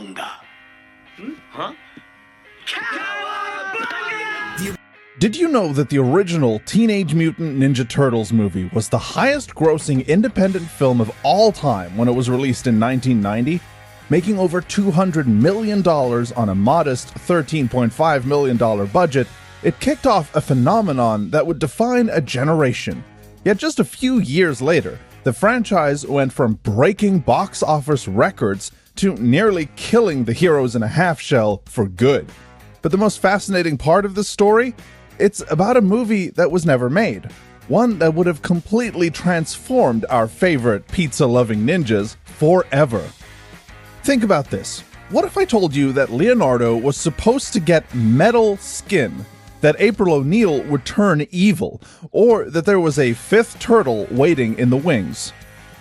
Cowabunga. Huh? Cowabunga! Did you know that the original Teenage Mutant Ninja Turtles movie was the highest-grossing independent film of all time when it was released in 1990, making over $200 million on a modest $13.5 million budget? It kicked off a phenomenon that would define a generation. Yet just a few years later, the franchise went from breaking box office records to nearly killing the heroes in a half-shell for good. But the most fascinating part of this story? It's about a movie that was never made. One that would have completely transformed our favorite pizza-loving ninjas forever. Think about this. What if I told you that Leonardo was supposed to get metal skin, that April O'Neil would turn evil, or that there was a fifth turtle waiting in the wings?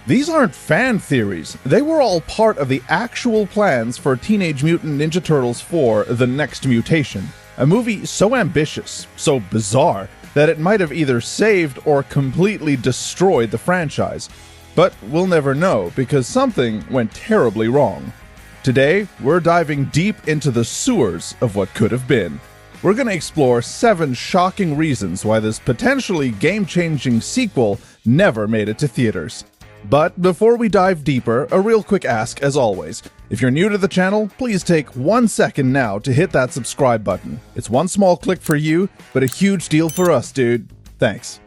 These aren't fan theories. They were all part of the actual plans for Teenage Mutant Ninja Turtles 4: The Next Mutation. A movie so ambitious, so bizarre, that it might have either saved or completely destroyed the franchise. But we'll never know, because something went terribly wrong. Today, we're diving deep into the sewers of what could have been. We're going to explore 7 shocking reasons why this potentially game-changing sequel never made it to theaters. But before we dive deeper, a real quick ask as always. If you're new to the channel, please take 1 second now to hit that subscribe button. It's one small click for you, but a huge deal for us, dude. Thanks.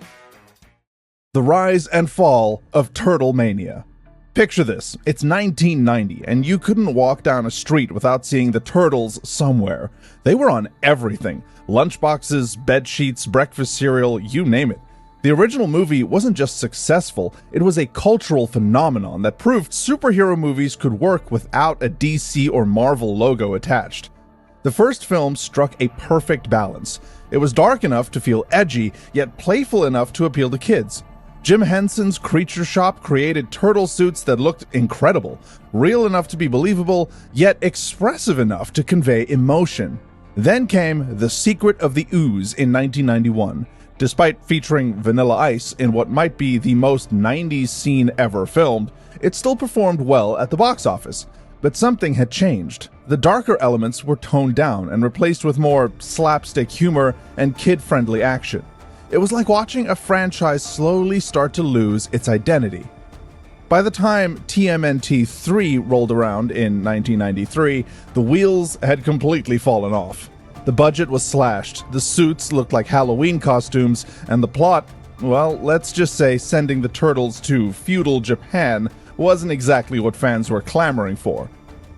The rise and fall of Turtle Mania. Picture this, it's 1990, and you couldn't walk down a street without seeing the Turtles somewhere. They were on everything. Lunchboxes, bed sheets, breakfast cereal, you name it. The original movie wasn't just successful, it was a cultural phenomenon that proved superhero movies could work without a DC or Marvel logo attached. The first film struck a perfect balance. It was dark enough to feel edgy, yet playful enough to appeal to kids. Jim Henson's Creature Shop created turtle suits that looked incredible, real enough to be believable, yet expressive enough to convey emotion. Then came The Secret of the Ooze in 1991. Despite featuring Vanilla Ice in what might be the most 90s scene ever filmed, it still performed well at the box office. But something had changed. The darker elements were toned down and replaced with more slapstick humor and kid-friendly action. It was like watching a franchise slowly start to lose its identity. By the time TMNT 3 rolled around in 1993, the wheels had completely fallen off. The budget was slashed, the suits looked like Halloween costumes, and the plot, well, let's just say sending the Turtles to feudal Japan wasn't exactly what fans were clamoring for.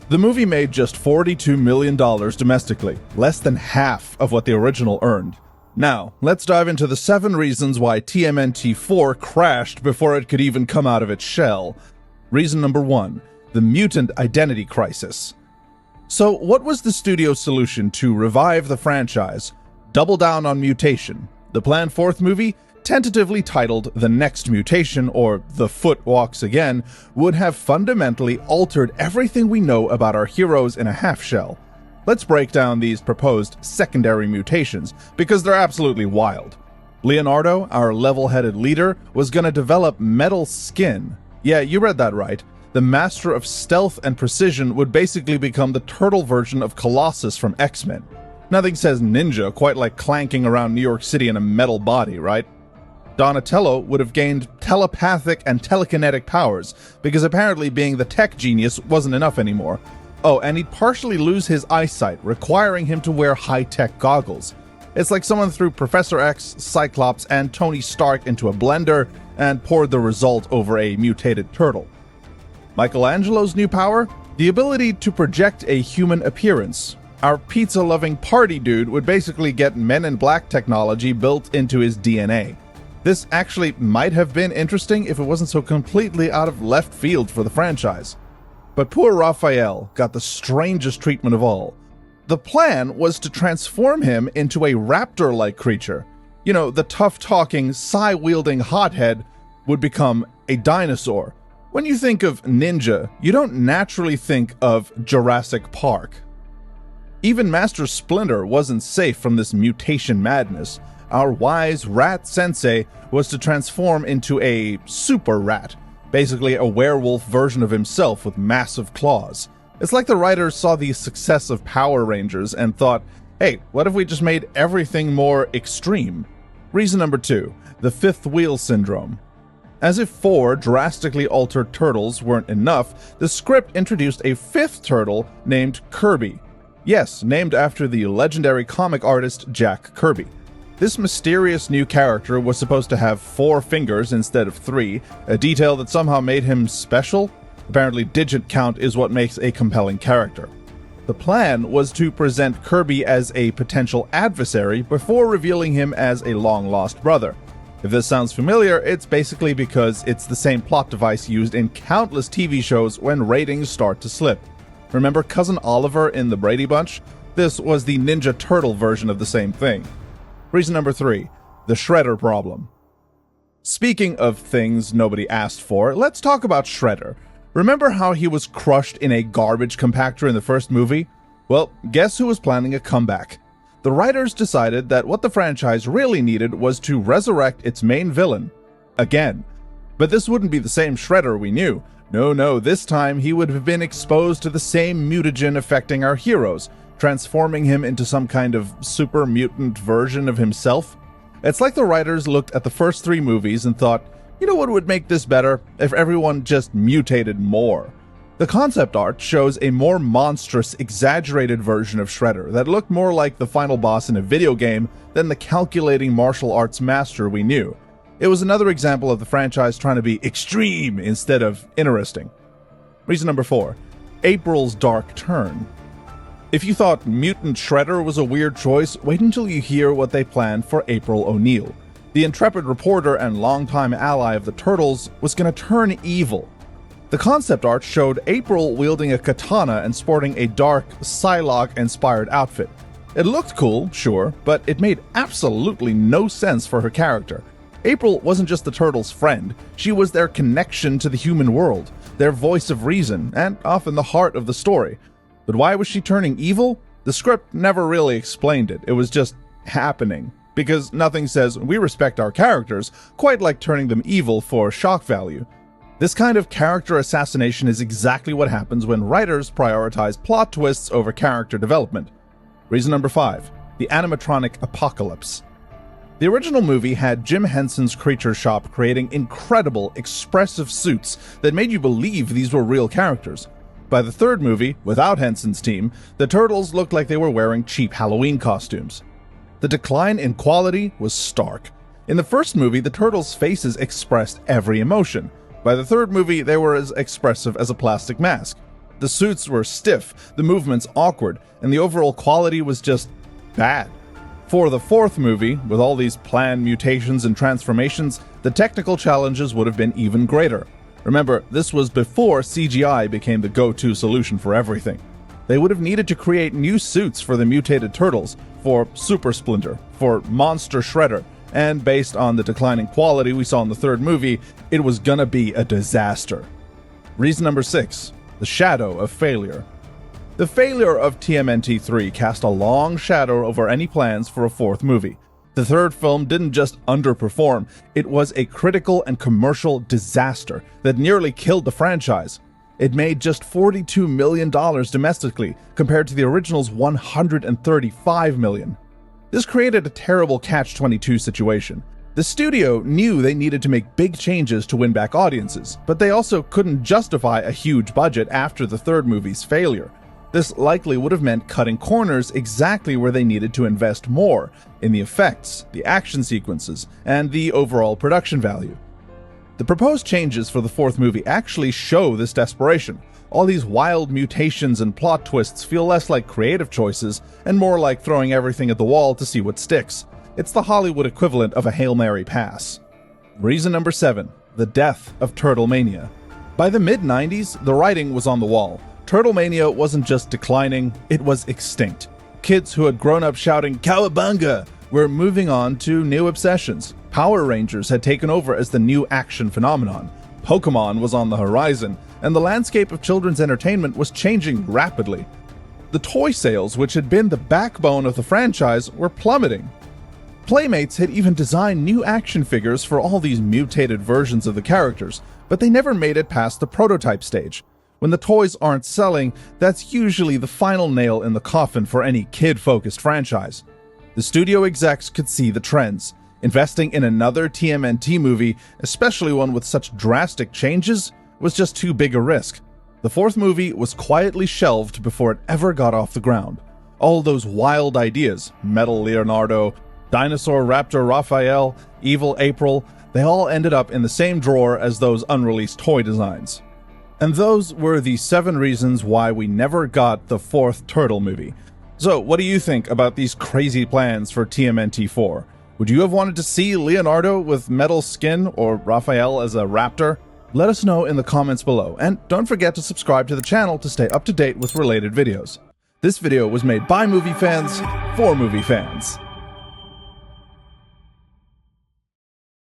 The movie made just $42 million domestically, less than half of what the original earned. Now, let's dive into the 7 reasons why TMNT 4 crashed before it could even come out of its shell. Reason number 1, the Mutant Identity Crisis. So, what was the studio's solution to revive the franchise? Double down on mutation. The planned 4th movie, tentatively titled The Next Mutation, or The Foot Walks Again, would have fundamentally altered everything we know about our heroes in a half-shell. Let's break down these proposed secondary mutations, because they're absolutely wild. Leonardo, our level-headed leader, was going to develop metal skin. Yeah, you read that right. The master of stealth and precision would basically become the turtle version of Colossus from X-Men. Nothing says ninja quite like clanking around New York City in a metal body, right? Donatello would have gained telepathic and telekinetic powers, because apparently being the tech genius wasn't enough anymore. Oh, and he'd partially lose his eyesight, requiring him to wear high-tech goggles. It's like someone threw Professor X, Cyclops, and Tony Stark into a blender and poured the result over a mutated turtle. Michelangelo's new power? The ability to project a human appearance. Our pizza-loving party dude would basically get Men in Black technology built into his DNA. This actually might have been interesting if it wasn't so completely out of left field for the franchise. But poor Raphael got the strangest treatment of all. The plan was to transform him into a raptor-like creature. You know, the tough-talking, sai-wielding hothead would become a dinosaur. When you think of ninja, you don't naturally think of Jurassic Park. Even Master Splinter wasn't safe from this mutation madness. Our wise rat sensei was to transform into a super rat, basically a werewolf version of himself with massive claws. It's like the writers saw the success of Power Rangers and thought, hey, what if we just made everything more extreme? Reason number 2, the fifth wheel syndrome. As if 4 drastically altered turtles weren't enough, the script introduced a fifth turtle named Kirby. Yes, named after the legendary comic artist Jack Kirby. This mysterious new character was supposed to have 4 fingers instead of 3, a detail that somehow made him special. Apparently, digit count is what makes a compelling character. The plan was to present Kirby as a potential adversary before revealing him as a long-lost brother. If this sounds familiar, it's basically because it's the same plot device used in countless TV shows when ratings start to slip. Remember Cousin Oliver in The Brady Bunch? This was the Ninja Turtle version of the same thing. Reason number 3, the Shredder problem. Speaking of things nobody asked for, let's talk about Shredder. Remember how he was crushed in a garbage compactor in the first movie? Well, guess who was planning a comeback? The writers decided that what the franchise really needed was to resurrect its main villain. Again. But this wouldn't be the same Shredder we knew. No, this time he would have been exposed to the same mutagen affecting our heroes, transforming him into some kind of super mutant version of himself. It's like the writers looked at the first 3 movies and thought, you know what would make this better? If everyone just mutated more. The concept art shows a more monstrous, exaggerated version of Shredder that looked more like the final boss in a video game than the calculating martial arts master we knew. It was another example of the franchise trying to be extreme instead of interesting. Reason number 4, April's dark turn. If you thought Mutant Shredder was a weird choice, wait until you hear what they planned for April O'Neil. The intrepid reporter and longtime ally of the Turtles was going to turn evil. The concept art showed April wielding a katana and sporting a dark, Psylocke-inspired outfit. It looked cool, sure, but it made absolutely no sense for her character. April wasn't just the Turtles' friend, she was their connection to the human world, their voice of reason, and often the heart of the story. But why was she turning evil? The script never really explained it, it was just happening. Because nothing says, we respect our characters, quite like turning them evil for shock value. This kind of character assassination is exactly what happens when writers prioritize plot twists over character development. Reason number 5, the Animatronic Apocalypse. The original movie had Jim Henson's Creature Shop creating incredible, expressive suits that made you believe these were real characters. By the third movie, without Henson's team, the Turtles looked like they were wearing cheap Halloween costumes. The decline in quality was stark. In the first movie, the Turtles' faces expressed every emotion. By the third movie, they were as expressive as a plastic mask. The suits were stiff, the movements awkward, and the overall quality was just bad. For the fourth movie, with all these planned mutations and transformations, the technical challenges would have been even greater. Remember, this was before CGI became the go-to solution for everything. They would have needed to create new suits for the mutated Turtles, for Super Splinter, for Monster Shredder, and based on the declining quality we saw in the third movie, it was gonna be a disaster. Reason number 6, the shadow of failure. The failure of TMNT 3 cast a long shadow over any plans for a fourth movie. The third film didn't just underperform, it was a critical and commercial disaster that nearly killed the franchise. It made just $42 million domestically, compared to the original's $135 million. This created a terrible catch-22 situation. The studio knew they needed to make big changes to win back audiences, but they also couldn't justify a huge budget after the third movie's failure. This likely would have meant cutting corners exactly where they needed to invest more, in the effects, the action sequences, and the overall production value. The proposed changes for the fourth movie actually show this desperation. All these wild mutations and plot twists feel less like creative choices and more like throwing everything at the wall to see what sticks. It's the Hollywood equivalent of a Hail Mary pass. Reason number 7, the death of Turtlemania. By the mid-90s, the writing was on the wall. Turtlemania wasn't just declining, it was extinct. Kids who had grown up shouting "Cowabunga" were moving on to new obsessions. Power Rangers had taken over as the new action phenomenon. Pokémon was on the horizon, and the landscape of children's entertainment was changing rapidly. The toy sales, which had been the backbone of the franchise, were plummeting. Playmates had even designed new action figures for all these mutated versions of the characters, but they never made it past the prototype stage. When the toys aren't selling, that's usually the final nail in the coffin for any kid-focused franchise. The studio execs could see the trends. Investing in another TMNT movie, especially one with such drastic changes, was just too big a risk. The fourth movie was quietly shelved before it ever got off the ground. All those wild ideas, Metal Leonardo, Dinosaur Raptor Raphael, Evil April, they all ended up in the same drawer as those unreleased toy designs. And those were the 7 reasons why we never got the 4th Turtle movie. So, what do you think about these crazy plans for TMNT 4? Would you have wanted to see Leonardo with metal skin or Raphael as a raptor? Let us know in the comments below, and don't forget to subscribe to the channel to stay up to date with related videos. This video was made by movie fans for movie fans.